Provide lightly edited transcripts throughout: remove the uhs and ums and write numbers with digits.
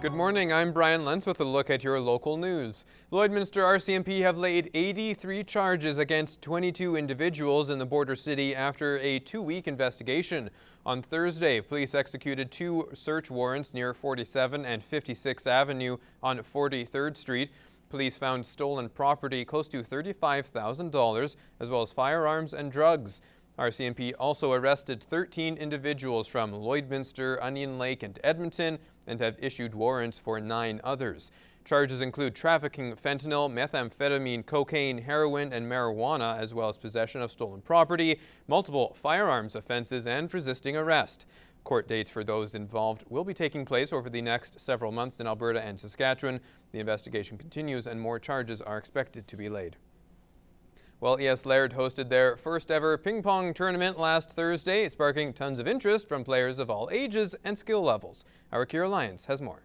Good morning, I'm Brian Lentz with a look at your local news. Lloydminster RCMP have laid 83 charges against 22 individuals in the border city after a 2-week investigation. On Thursday, police executed 2 search warrants near 47 and 56th Avenue on 43rd Street. Police found stolen property close to $35,000, as well as firearms and drugs. RCMP also arrested 13 individuals from Lloydminster, Onion Lake, and Edmonton, and have issued warrants for 9 others. Charges include trafficking fentanyl, methamphetamine, cocaine, heroin, and marijuana, as well as possession of stolen property, multiple firearms offenses, and resisting arrest. Court dates for those involved will be taking place over the next several months in Alberta and Saskatchewan. The investigation continues and more charges are expected to be laid. Well, ES Laird hosted their first ever ping pong tournament last Thursday, sparking tons of interest from players of all ages and skill levels. Our Kira Lyons has more.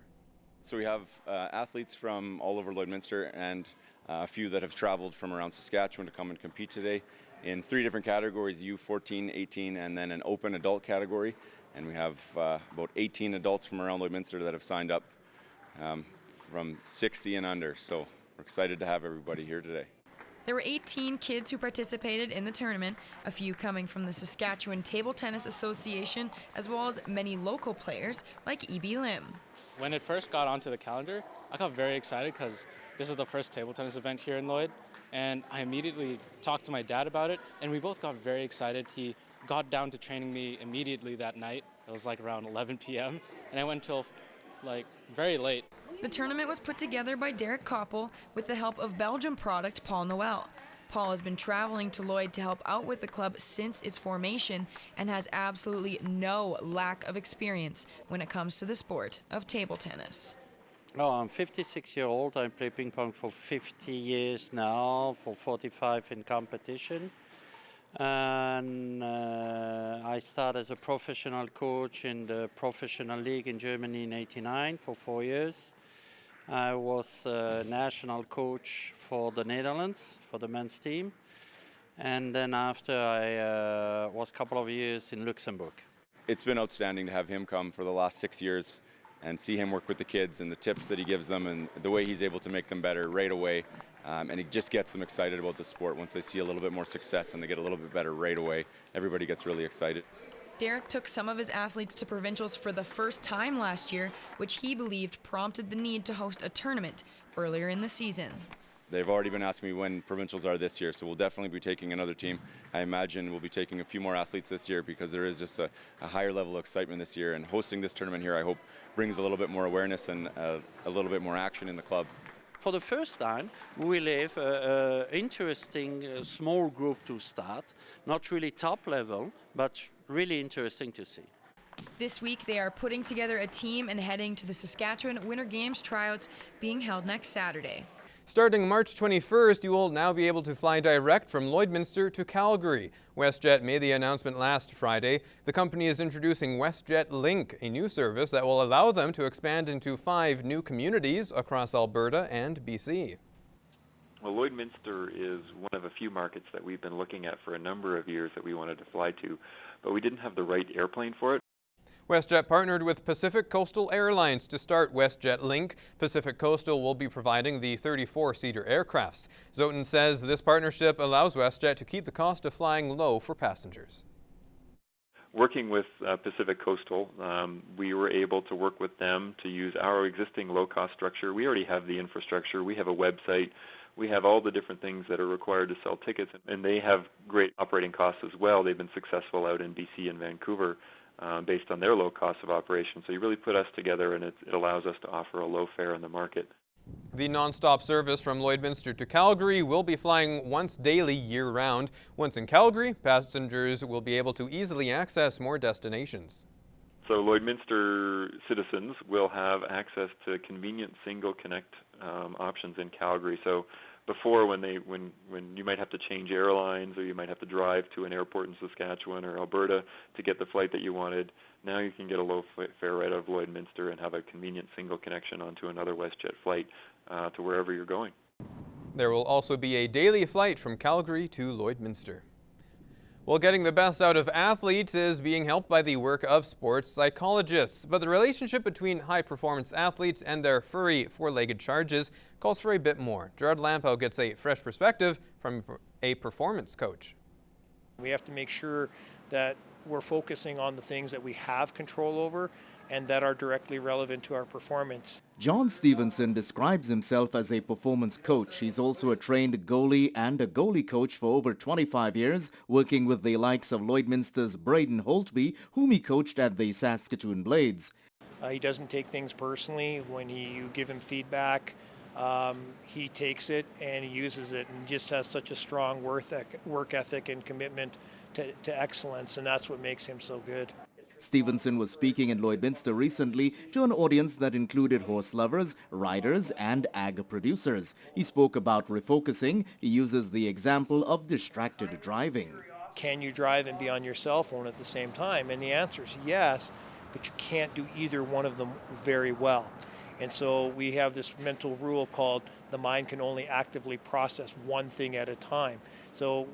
So we have athletes from all over Lloydminster and a few that have traveled from around Saskatchewan to come and compete today in 3 different categories, U14, 18, and then an open adult category. And we have about 18 adults from around Lloydminster that have signed up from 60 and under. So we're excited to have everybody here today. There were 18 kids who participated in the tournament, a few coming from the Saskatchewan Table Tennis Association, as well as many local players like E.B. Lim. When it first got onto the calendar, I got very excited because this is the first table tennis event here in Lloyd, and I immediately talked to my dad about it, and we both got very excited. He got down to training me immediately that night. It was like around 11 p.m., and I went till like very late. The tournament was put together by Derek Koppel with the help of Belgium product Paul Noel. Paul has been traveling to Lloyd to help out with the club since its formation and has absolutely no lack of experience when it comes to the sport of table tennis. Oh, I'm 56 years old. I play ping pong for 50 years now, for 45 in competition. And I started as a professional coach in the professional league in Germany in '89 for 4 years. I was a national coach for the Netherlands, for the men's team. And then after I was a couple of years in Luxembourg. It's been outstanding to have him come for the last 6 years and see him work with the kids and the tips that he gives them and the way he's able to make them better right away. And he just gets them excited about the sport. Once they see a little bit more success and they get a little bit better right away, everybody gets really excited. Derek took some of his athletes to provincials for the first time last year, which he believed prompted the need to host a tournament earlier in the season. They've already been asking me when provincials are this year, so we'll definitely be taking another team. I imagine we'll be taking a few more athletes this year because there is just a higher level of excitement this year, and hosting this tournament here, I hope, brings a little bit more awareness and a little bit more action in the club. For the first time, we will have an interesting small group to start, not really top level, but really interesting to see. This week, they are putting together a team and heading to the Saskatchewan Winter Games tryouts being held next Saturday. Starting March 21st, you will now be able to fly direct from Lloydminster to Calgary. WestJet made the announcement last Friday. The company is introducing WestJet Link, a new service that will allow them to expand into 5 new communities across Alberta and BC. Well, Lloydminster is one of a few markets that we've been looking at for a number of years that we wanted to fly to, but we didn't have the right airplane for it. WestJet partnered with Pacific Coastal Airlines to start WestJet Link. Pacific Coastal will be providing the 34-seater aircrafts. Zoten says this partnership allows WestJet to keep the cost of flying low for passengers. Working with Pacific Coastal, we were able to work with them to use our existing low-cost structure. We already have the infrastructure. We have a website. We have all the different things that are required to sell tickets, and they have great operating costs as well. They've been successful out in BC and Vancouver. Based on their low cost of operation. So you really put us together, and it allows us to offer a low fare in the market. The non-stop service from Lloydminster to Calgary will be flying once daily year-round. Once in Calgary, passengers will be able to easily access more destinations. So Lloydminster citizens will have access to convenient single connect options in Calgary. So before, when you might have to change airlines, or you might have to drive to an airport in Saskatchewan or Alberta to get the flight that you wanted, now you can get a low fare right out of Lloydminster and have a convenient single connection onto another WestJet flight to wherever you're going. There will also be a daily flight from Calgary to Lloydminster. Well, getting the best out of athletes is being helped by the work of sports psychologists. But the relationship between high-performance athletes and their furry, four-legged charges calls for a bit more. Gerard Lampow gets a fresh perspective from a performance coach. We have to make sure that we're focusing on the things that we have control over and that are directly relevant to our performance. John Stevenson describes himself as a performance coach. He's also a trained goalie and a goalie coach for over 25 years, working with the likes of Lloydminster's Braden Holtby, whom he coached at the Saskatoon Blades. He doesn't take things personally. When you give him feedback, he takes it and he uses it, and just has such a strong work ethic and commitment to excellence, and that's what makes him so good. Stevenson was speaking in Lloydminster recently to an audience that included horse lovers, riders and ag producers. He spoke about refocusing. He uses the example of distracted driving. Can you drive and be on your cell phone at the same time? And the answer is yes, but you can't do either one of them very well. And so we have this mental rule called the mind can only actively process one thing at a time. So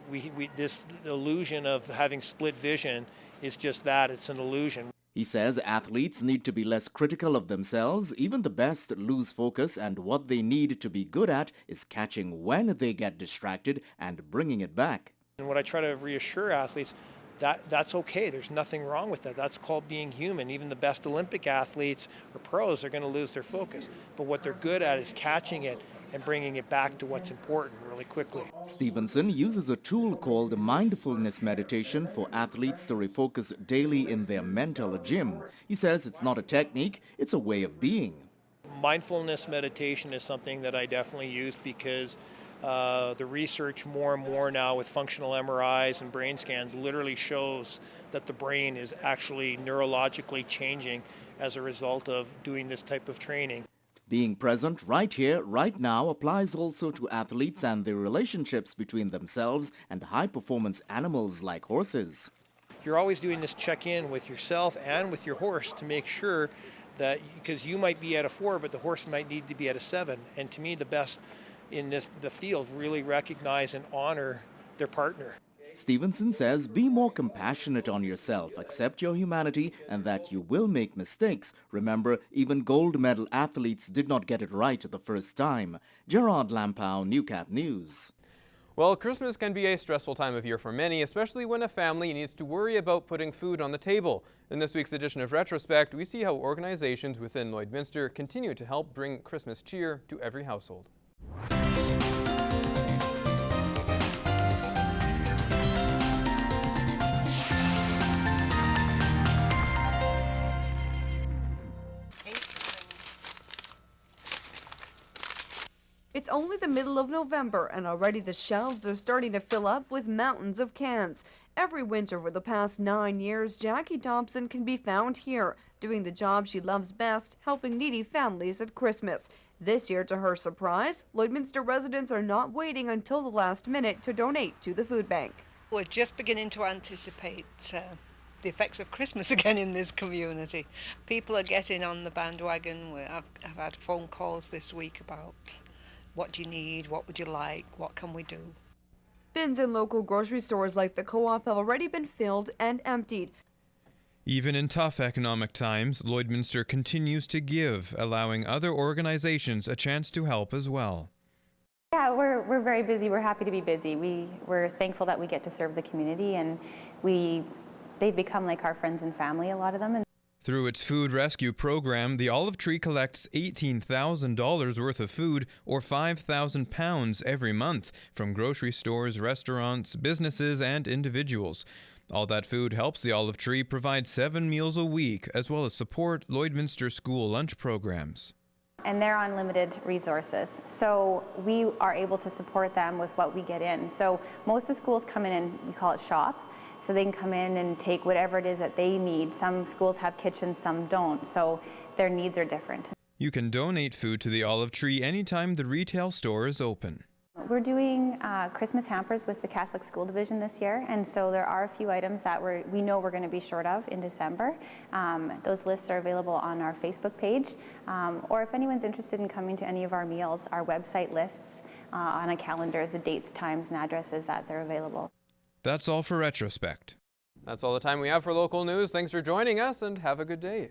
this illusion of having split vision is just that, it's an illusion. He says athletes need to be less critical of themselves. Even the best lose focus, and what they need to be good at is catching when they get distracted and bringing it back. And what I try to reassure athletes, that's okay. There's nothing wrong with that. That's called being human. Even the best Olympic athletes or pros are going to lose their focus. But what they're good at is catching it and bringing it back to what's important really quickly. Stevenson uses a tool called mindfulness meditation for athletes to refocus daily in their mental gym. He says it's not a technique, it's a way of being. Mindfulness meditation is something that I definitely use because the research more and more now with functional MRIs and brain scans literally shows that the brain is actually neurologically changing as a result of doing this type of training. Being present right here, right now applies also to athletes and their relationships between themselves and high-performance animals like horses. You're always doing this check-in with yourself and with your horse to make sure that, because you might be at a 4, but the horse might need to be at a 7. And to me, the best in the field really recognize and honor their partner. Stevenson says be more compassionate on yourself, accept your humanity, and that you will make mistakes. Remember, even gold medal athletes did not get it right the first time. Gerard Lampow, Newcap News. Well, Christmas can be a stressful time of year for many, especially when a family needs to worry about putting food on the table. In this week's edition of Retrospect, we see how organizations within Lloydminster continue to help bring Christmas cheer to every household. It's only the middle of November, and already the shelves are starting to fill up with mountains of cans. Every winter for the past 9 years, Jackie Thompson can be found here, doing the job she loves best, helping needy families at Christmas. This year, to her surprise, Lloydminster residents are not waiting until the last minute to donate to the food bank. We're just beginning to anticipate the effects of Christmas again in this community. People are getting on the bandwagon. I've had phone calls this week about what do you need, what would you like, what can we do? Bins in local grocery stores like the Co-op have already been filled and emptied. Even in tough economic times, Lloydminster continues to give, allowing other organizations a chance to help as well. Yeah, we're very busy. We're happy to be busy. We're thankful that we get to serve the community, and they've become like our friends and family, a lot of them. Through its food rescue program, the Olive Tree collects $18,000 worth of food, or £5,000 every month, from grocery stores, restaurants, businesses, and individuals. All that food helps the Olive Tree provide 7 meals a week, as well as support Lloydminster school lunch programs. And they're on limited resources, so we are able to support them with what we get in. So most of the schools come in and we call it shop. So they can come in and take whatever it is that they need. Some schools have kitchens, some don't, so their needs are different. You can donate food to the Olive Tree anytime the retail store is open. We're doing Christmas hampers with the Catholic School Division this year, and so there are a few items that we know we're going to be short of in December. Those lists are available on our Facebook page, or if anyone's interested in coming to any of our meals, our website lists on a calendar the dates, times, and addresses that they're available. That's all for Retrospect. That's all the time we have for local news. Thanks for joining us and have a good day.